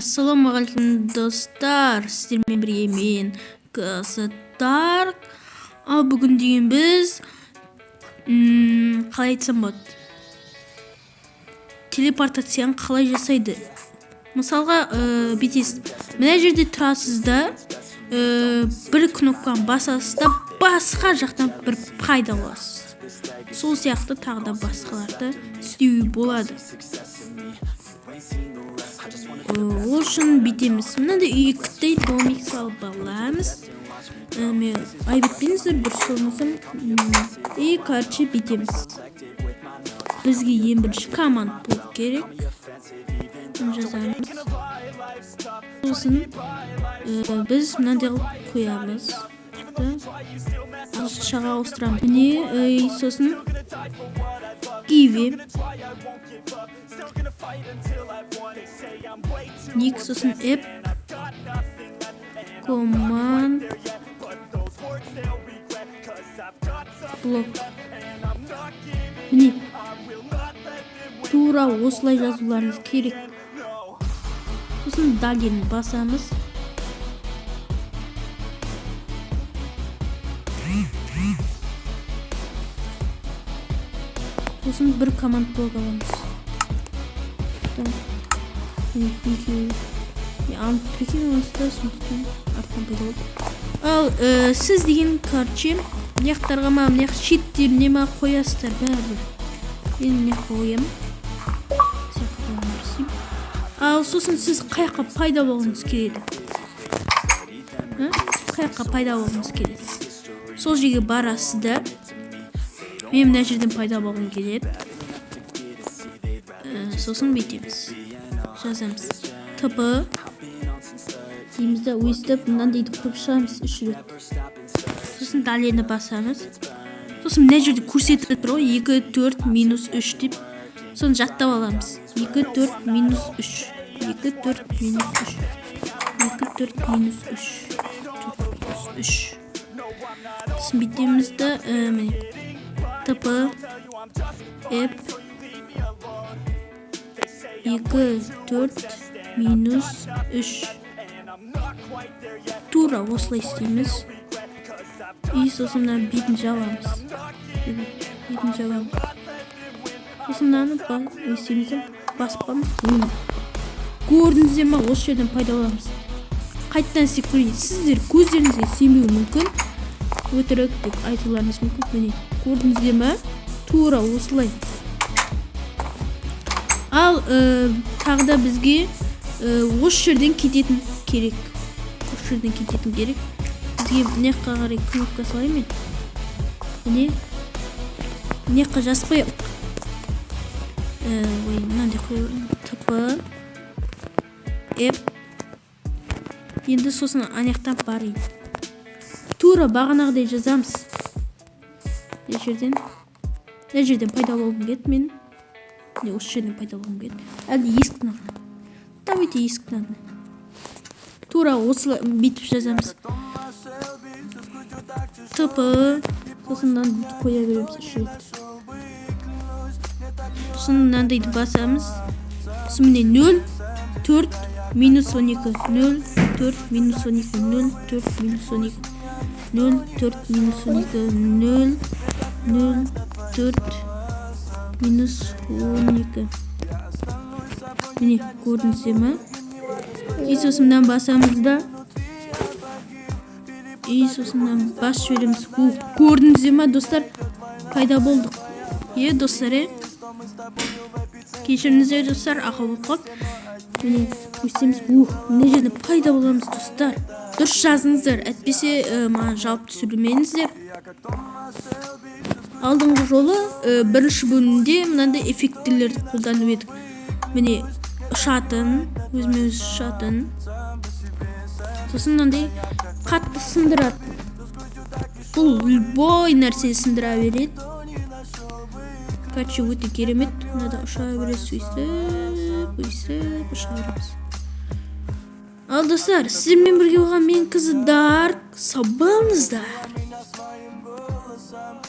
Ассалаумағалейкум достар, сіздермен бірге мен Dark. Ал бүгін деген біз қалай айтсам болады, телепортацияны қалай жасайды. Мысалға бүйтесіз, мына жерде тұрасыз да, бір кнопканы басасыз да басқа жақтан бір пайда аласыз. Сол сияқты тағы да басқаларды істеуге болады. Ол үшін бүйтеміз. Мынандай үйікті домик салып аламыз. Мен айбетпеңіздер, бір болмасам. Короче бүйтеміз. Бізге ең бірінші команд болу керек. Жазамыз. Сосын біз мынандай қоямыз. Ағылшыншаға ауыстырамыз. Міне, сосын give ник, сосын app command блок. Міне, тура осылай жазуларыңыз керек. Сосын далені басамыз. Сосын бір команд блок аламыз. Ал сіз деген короче мынаяқтарға ма, мынаяқ шеттеріне ма қоясыздар бәрібір. Мен мынаяқ қоямын. Ал сосын сіз қаяққа пайда болғыңыз келеді. Қаяққа пайда болғыңыз келеді. Сол жерге барасыз да. Мен мына жерден пайда болғым келеді. Сосын бүйтеміз. Жазамыз. ТП дейміз да, өстіп мынандайды қойып шығамыз 3 рет. Сосын далені басамыз. Сосын мына жерде көрсетіп тұр ғой, 2, 4, минус 3 деп. Соны жаттап аламыз. 2, 4, минус 3. 2, 4, минус 3. 2, 4, минус 3. Сосын бүйтеміз да, ТП app 2, 4, минус 3. Тура осылай істейміз. Сосын бетін жабамыз. Сосын баспамыз. Көрдіңіздер ма, осы жерден пайда аламыз. Қайттан істеп көрейін. Сіздер көздеріңізге сенбеуі мүмкін, өтірік деп айтуларыңыз мүмкін. Міне, көрдіңіздер ма? Тура осылай. Ал тағы да бізге осы жерден кететін керек. Бізге мынаяққа қарай кнопка салайын мен. Міне, мынаяққа жазып қояйық. Мынандай қояйын. ТП app. Енді сосын анаяқтан барайын. Тура бағанағыдай жазамыз. Мына жерден пайда болғым келеді мен. Осы жерден пайда болғым келеді. Әлде есік надо. Давайте есік надо. Тура осылай бүйтіп жазамыз. ТП. Сосын қоя береміз 3 рет. Сосын мынандайды басамыз. Сосын міне 0, 4, минус 12. 0, 4, минус 12. 0, 4, минус 12. 0, 4, минус 12. 0, 0, 4, минус 12. Міне, көрдіңіздер ма? Сосын басамыз да. Сосын бас жібереміз. Көрдіңіздер ма, достар? Пайда болдық. Достар, кешіріңіздер достар, ақыл болып. Міне, өстеміз. Мына жерде пайда боламыз, достар. Дұрыс жазыңыздар, әтпесе маған жауап түсірмеңіздер. Алдыңғы жолы бірінші бөлімде мынандай эффектілерді қолданып едік. Міне, ұшатын, өзімен-өз ұшатын. Сосын мынандай қатты сындырады. Бұл любой нәрсе сындыра береді. Короче, өте керемет. Мынада ұша береді, өйсіп, ұша береміз. Ал достар, сіздермен бірге болған мен қызы Dark. Сау болыңыздар.